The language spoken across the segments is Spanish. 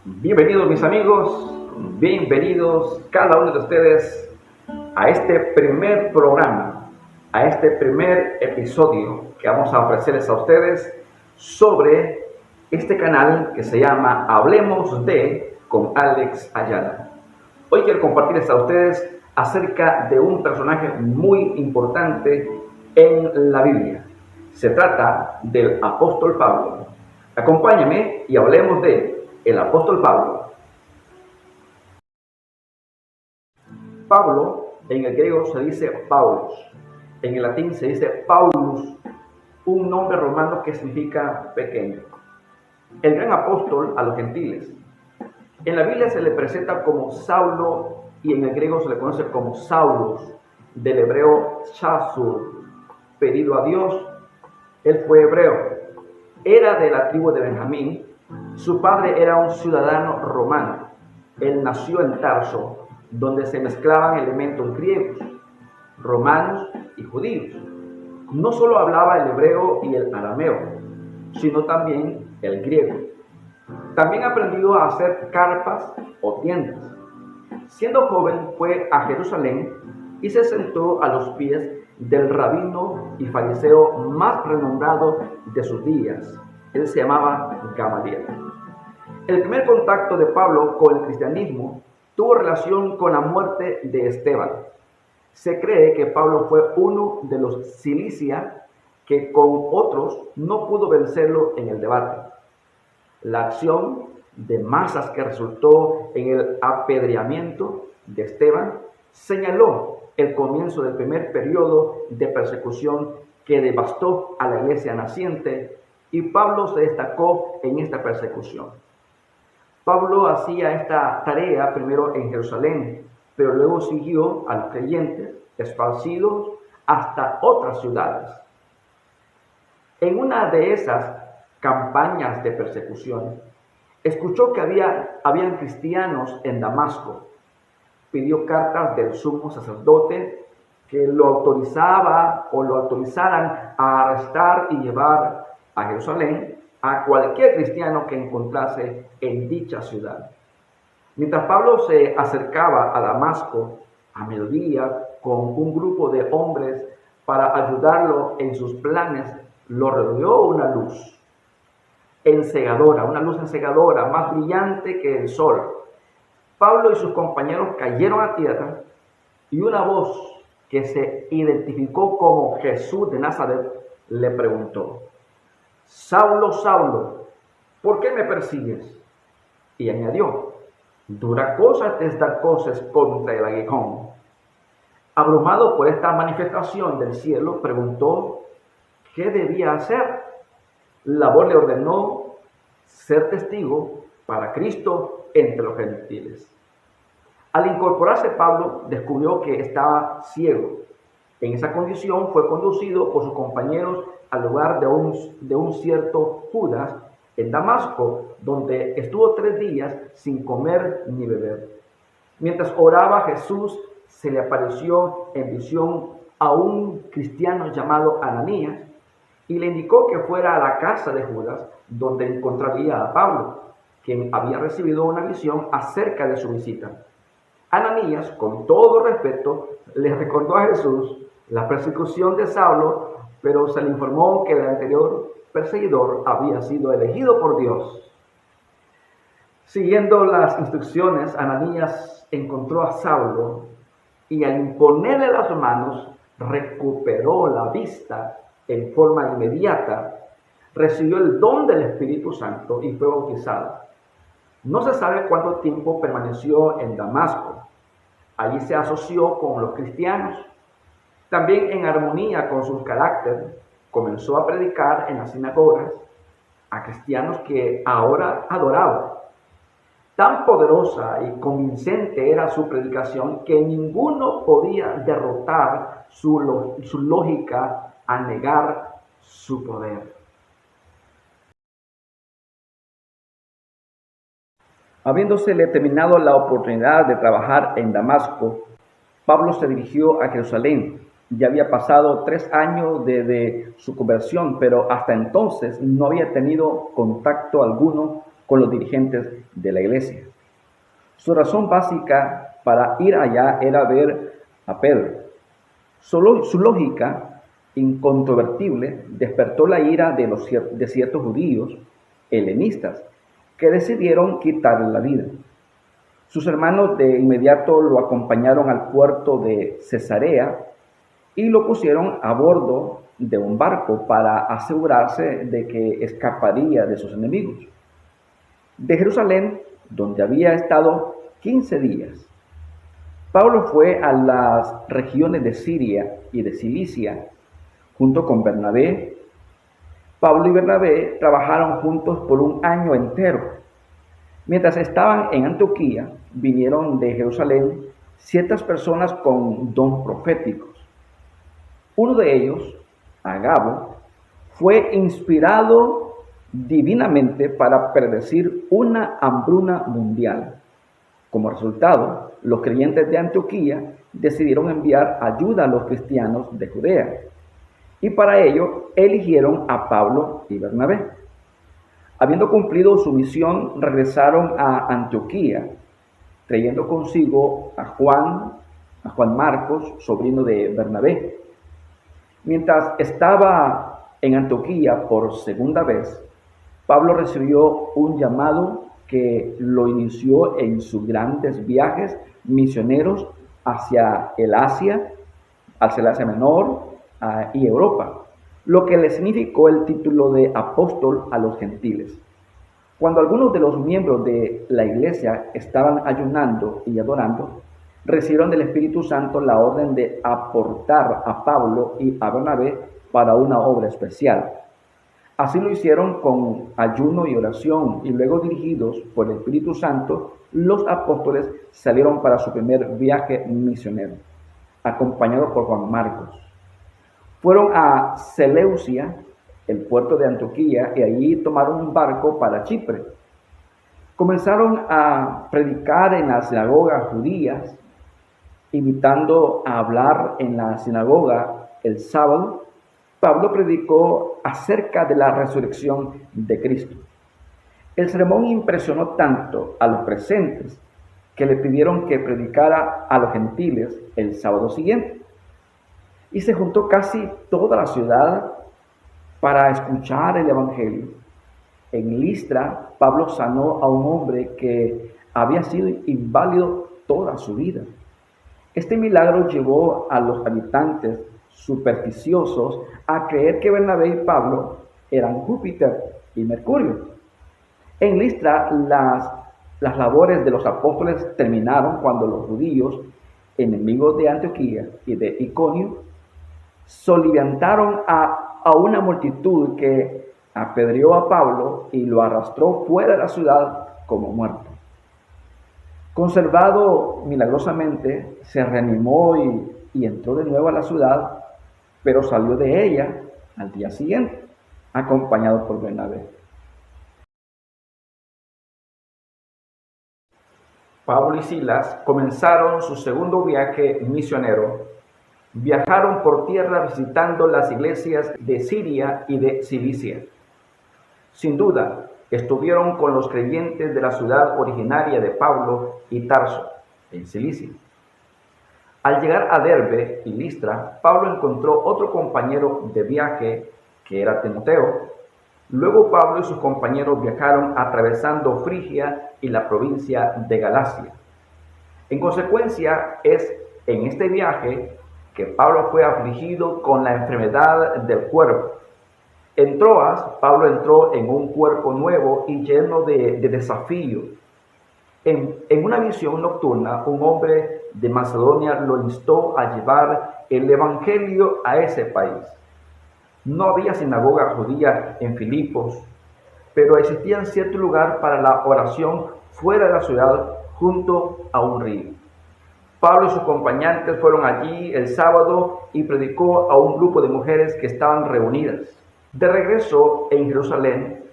Bienvenidos mis amigos, bienvenidos cada uno de ustedes a este primer programa, a este primer episodio que vamos a ofrecerles a ustedes sobre este canal que se llama Hablemos de con Alex Ayala. Hoy quiero compartirles a ustedes acerca de un personaje muy importante en la Biblia. Se trata del apóstol Pablo. Acompáñame y hablemos de el apóstol Pablo. Pablo en el griego se dice Paulus, en el latín se dice Paulus, un nombre romano que significa pequeño. El gran apóstol a los gentiles. En la Biblia se le presenta como Saulo y en el griego se le conoce como Saulos, del hebreo Shasur, pedido a Dios. Él fue hebreo, era de la tribu de Benjamín. Su padre era un ciudadano romano. Él nació en Tarso, donde se mezclaban elementos griegos, romanos y judíos. No solo hablaba el hebreo y el arameo, sino también el griego. También aprendió a hacer carpas o tiendas. Siendo joven fue a Jerusalén y se sentó a los pies del rabino y fariseo más renombrado de sus días. Él se llamaba Gamaliel. El primer contacto de Pablo con el cristianismo tuvo relación con la muerte de Esteban. Se cree que Pablo fue uno de los Cilicia que con otros no pudo vencerlo en el debate. La acción de masas que resultó en el apedreamiento de Esteban señaló el comienzo del primer periodo de persecución que devastó a la iglesia naciente, y Pablo se destacó en esta persecución. Pablo hacía esta tarea primero en Jerusalén, pero luego siguió a los creyentes esparcidos hasta otras ciudades. En una de esas campañas de persecución, escuchó que habían cristianos en Damasco. Pidió cartas del sumo sacerdote que lo autorizaran a arrestar y llevar a Jerusalén a cualquier cristiano que encontrase en dicha ciudad. Mientras Pablo se acercaba a Damasco a mediodía con un grupo de hombres para ayudarlo en sus planes, lo rodeó una luz encegadora, más brillante que el sol. Pablo y sus compañeros cayeron a tierra y una voz que se identificó como Jesús de Nazaret le preguntó: Saulo, Saulo, ¿por qué me persigues? Y añadió: dura cosa es dar cosas contra el aguijón. Abrumado por esta manifestación del cielo, preguntó qué debía hacer. La voz le ordenó ser testigo para Cristo entre los gentiles. Al incorporarse Pablo, descubrió que estaba ciego. En esa condición fue conducido por sus compañeros al lugar de un cierto Judas en Damasco, donde estuvo 3 días sin comer ni beber. Mientras oraba, Jesús se le apareció en visión a un cristiano llamado Ananías y le indicó que fuera a la casa de Judas, donde encontraría a Pablo, quien había recibido una visión acerca de su visita. Ananías, con todo respeto, le recordó a Jesús la persecución de Saulo, pero se le informó que el anterior perseguidor había sido elegido por Dios. Siguiendo las instrucciones, Ananías encontró a Saulo y al imponerle las manos recuperó la vista en forma inmediata, recibió el don del Espíritu Santo y fue bautizado. No se sabe cuánto tiempo permaneció en Damasco. Allí se asoció con los cristianos. También en armonía con su carácter, comenzó a predicar en las sinagogas a cristianos que ahora adoraban. Tan poderosa y convincente era su predicación que ninguno podía derrotar su lógica a negar su poder. Habiéndosele terminado la oportunidad de trabajar en Damasco, Pablo se dirigió a Jerusalén. Ya había pasado 3 años desde su conversión, pero hasta entonces no había tenido contacto alguno con los dirigentes de la iglesia. Su razón básica para ir allá era ver a Pedro. Su lógica incontrovertible despertó la ira de ciertos judíos helenistas que decidieron quitarle la vida. Sus hermanos de inmediato lo acompañaron al puerto de Cesarea y lo pusieron a bordo de un barco para asegurarse de que escaparía de sus enemigos. De Jerusalén, donde había estado 15 días, Pablo fue a las regiones de Siria y de Cilicia junto con Bernabé. Pablo y Bernabé trabajaron juntos por un año entero. Mientras estaban en Antioquía, vinieron de Jerusalén ciertas personas con don proféticos. Uno de ellos, Agabo, fue inspirado divinamente para predecir una hambruna mundial. Como resultado, los creyentes de Antioquía decidieron enviar ayuda a los cristianos de Judea, y para ello eligieron a Pablo y Bernabé. Habiendo cumplido su misión, regresaron a Antioquía, trayendo consigo a Juan Marcos, sobrino de Bernabé. Mientras estaba en Antioquía por segunda vez, Pablo recibió un llamado que lo inició en sus grandes viajes misioneros hacia el Asia Menor y Europa, lo que le significó el título de apóstol a los gentiles. Cuando algunos de los miembros de la iglesia estaban ayunando y adorando, recibieron del Espíritu Santo la orden de aportar a Pablo y a Bernabé para una obra especial. Así lo hicieron con ayuno y oración, y luego, dirigidos por el Espíritu Santo, los apóstoles salieron para su primer viaje misionero, acompañados por Juan Marcos. Fueron a Seleucia, el puerto de Antioquía, y allí tomaron un barco para Chipre. Comenzaron a predicar en las sinagogas judías, invitando a hablar en la sinagoga el sábado. Pablo predicó acerca de la resurrección de Cristo. El sermón impresionó tanto a los presentes que le pidieron que predicara a los gentiles el sábado siguiente. Y se juntó casi toda la ciudad para escuchar el evangelio. En Listra, Pablo sanó a un hombre que había sido inválido toda su vida. Este milagro llevó a los habitantes supersticiosos a creer que Bernabé y Pablo eran Júpiter y Mercurio. En Listra, las labores de los apóstoles terminaron cuando los judíos, enemigos de Antioquía y de Iconio, soliviantaron a una multitud que apedreó a Pablo y lo arrastró fuera de la ciudad como muerto. Conservado milagrosamente, se reanimó y entró de nuevo a la ciudad, pero salió de ella al día siguiente, acompañado por Bernabé. Pablo y Silas comenzaron su segundo viaje misionero. Viajaron por tierra visitando las iglesias de Siria y de Cilicia. Sin duda, estuvieron con los creyentes de la ciudad originaria de Pablo y Tarso, en Cilicia. Al llegar a Derbe y Listra, Pablo encontró otro compañero de viaje, que era Timoteo. Luego Pablo y sus compañeros viajaron atravesando Frigia y la provincia de Galacia. En consecuencia, es en este viaje que Pablo fue afligido con la enfermedad del cuerpo. En Troas, Pablo entró en un cuerpo nuevo y lleno de desafíos. En una visión nocturna, un hombre de Macedonia lo instó a llevar el evangelio a ese país. No había sinagoga judía en Filipos, pero existía cierto lugar para la oración fuera de la ciudad, junto a un río. Pablo y sus acompañantes fueron allí el sábado y predicó a un grupo de mujeres que estaban reunidas. De regreso en Jerusalén,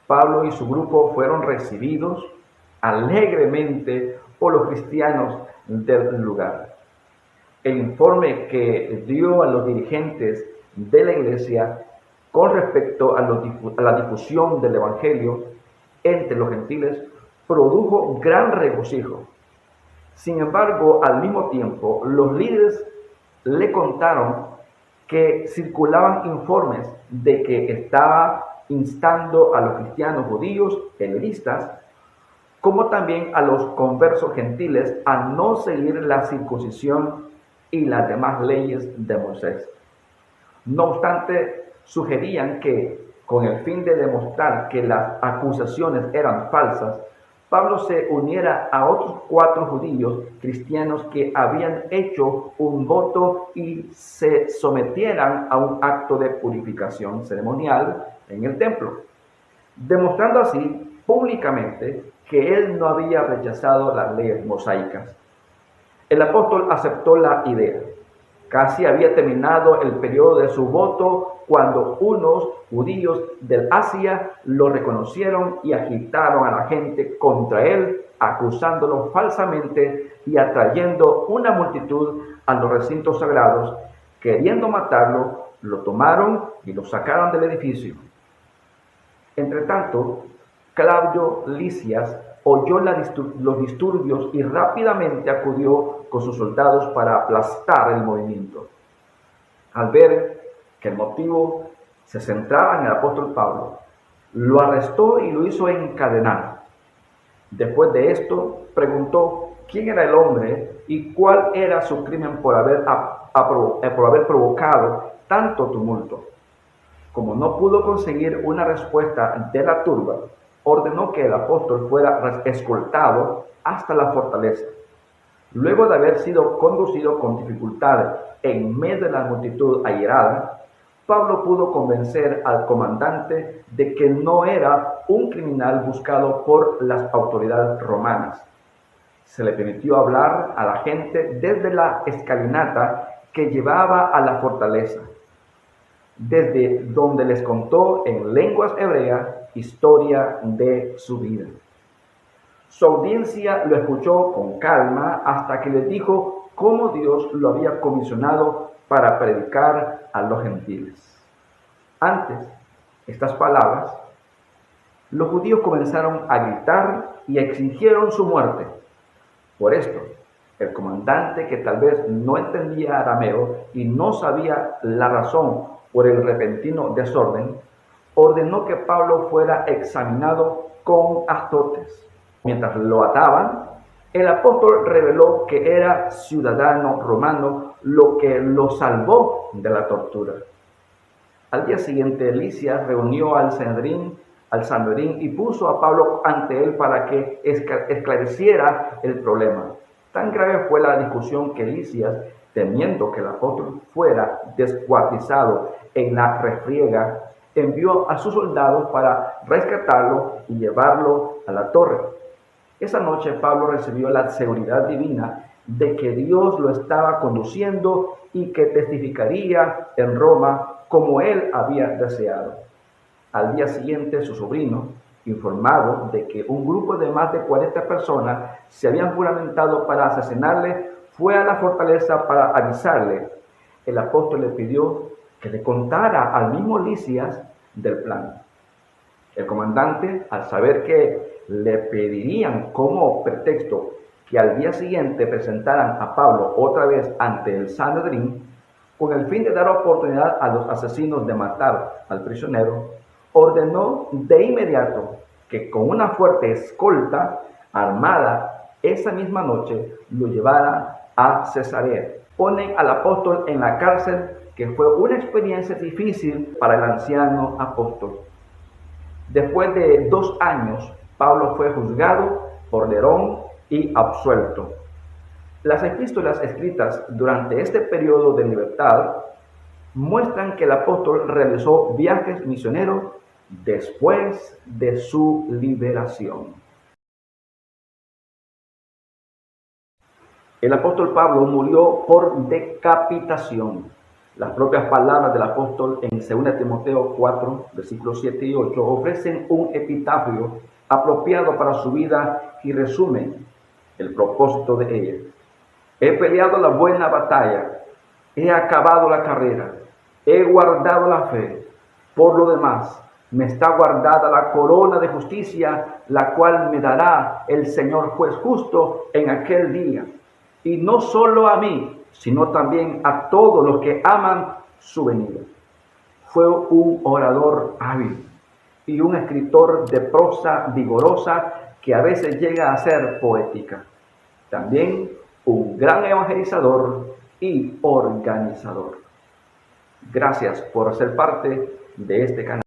Pablo y su grupo fueron recibidos alegremente por los cristianos del lugar. El informe que dio a los dirigentes de la iglesia con respecto a la difusión del evangelio entre los gentiles produjo gran regocijo. Sin embargo, al mismo tiempo, los líderes le contaron que circulaban informes de que estaba instando a los cristianos judíos helenistas, como también a los conversos gentiles, a no seguir la circuncisión y las demás leyes de Moisés. No obstante, sugerían que, con el fin de demostrar que las acusaciones eran falsas, Pablo se uniera a otros 4 judíos cristianos que habían hecho un voto y se sometieran a un acto de purificación ceremonial en el templo, demostrando así públicamente que él no había rechazado las leyes mosaicas. El apóstol aceptó la idea. Casi había terminado el periodo de su voto cuando unos judíos del Asia lo reconocieron y agitaron a la gente contra él, acusándolo falsamente y atrayendo una multitud a los recintos sagrados. Queriendo matarlo, lo tomaron y lo sacaron del edificio. Entretanto, Claudio Lisias oyó los disturbios y rápidamente acudió con sus soldados para aplastar el movimiento. Al ver que el motivo se centraba en el apóstol Pablo, lo arrestó y lo hizo encadenar. Después de esto, preguntó quién era el hombre y cuál era su crimen por haber provocado tanto tumulto. Como no pudo conseguir una respuesta de la turba, ordenó que el apóstol fuera escoltado hasta la fortaleza. Luego de haber sido conducido con dificultad en medio de la multitud airada, Pablo pudo convencer al comandante de que no era un criminal buscado por las autoridades romanas. Se le permitió hablar a la gente desde la escalinata que llevaba a la fortaleza, desde donde les contó en lenguas hebreas historia de su vida. Su audiencia lo escuchó con calma hasta que les dijo cómo Dios lo había comisionado para predicar a los gentiles. Antes estas palabras, los judíos comenzaron a gritar y exigieron su muerte. Por esto, el comandante, que tal vez no entendía arameo y no sabía la razón por el repentino desorden, ordenó que Pablo fuera examinado con azotes. Mientras lo ataban, el apóstol reveló que era ciudadano romano, lo que lo salvó de la tortura. Al día siguiente, Lisias reunió al Sanedrín y puso a Pablo ante él para que esclareciera el problema. Tan grave fue la discusión que Lisias, temiendo que el apóstol fuera descuartizado en la refriega, envió a sus soldados para rescatarlo y llevarlo a la torre. Esa noche Pablo recibió la seguridad divina de que Dios lo estaba conduciendo y que testificaría en Roma como él había deseado. Al día siguiente, su sobrino, informado de que un grupo de más de 40 personas se habían juramentado para asesinarle, fue a la fortaleza para avisarle. El apóstol le pidió que le contara al mismo Lisias del plan. El comandante, al saber que le pedirían como pretexto que al día siguiente presentaran a Pablo otra vez ante el Sanedrín, con el fin de dar oportunidad a los asesinos de matar al prisionero, ordenó de inmediato que con una fuerte escolta armada esa misma noche lo llevara a Cesarea. Ponen al apóstol en la cárcel, que fue una experiencia difícil para el anciano apóstol. Después de 2 años, Pablo fue juzgado por Nerón y absuelto. Las epístolas escritas durante este periodo de libertad muestran que el apóstol realizó viajes misioneros después de su liberación. El apóstol Pablo murió por decapitación. Las propias palabras del apóstol en 2 Timoteo 4, versículos 7 y 8 ofrecen un epitafio apropiado para su vida y resumen el propósito de ella. He peleado la buena batalla, he acabado la carrera, he guardado la fe. Por lo demás, Me está guardada la corona de justicia, la cual me dará el Señor juez justo en aquel día. Y no solo a mí, sino también a todos los que aman su venida. Fue un orador hábil y un escritor de prosa vigorosa que a veces llega a ser poética. También un gran evangelizador y organizador. Gracias por ser parte de este canal.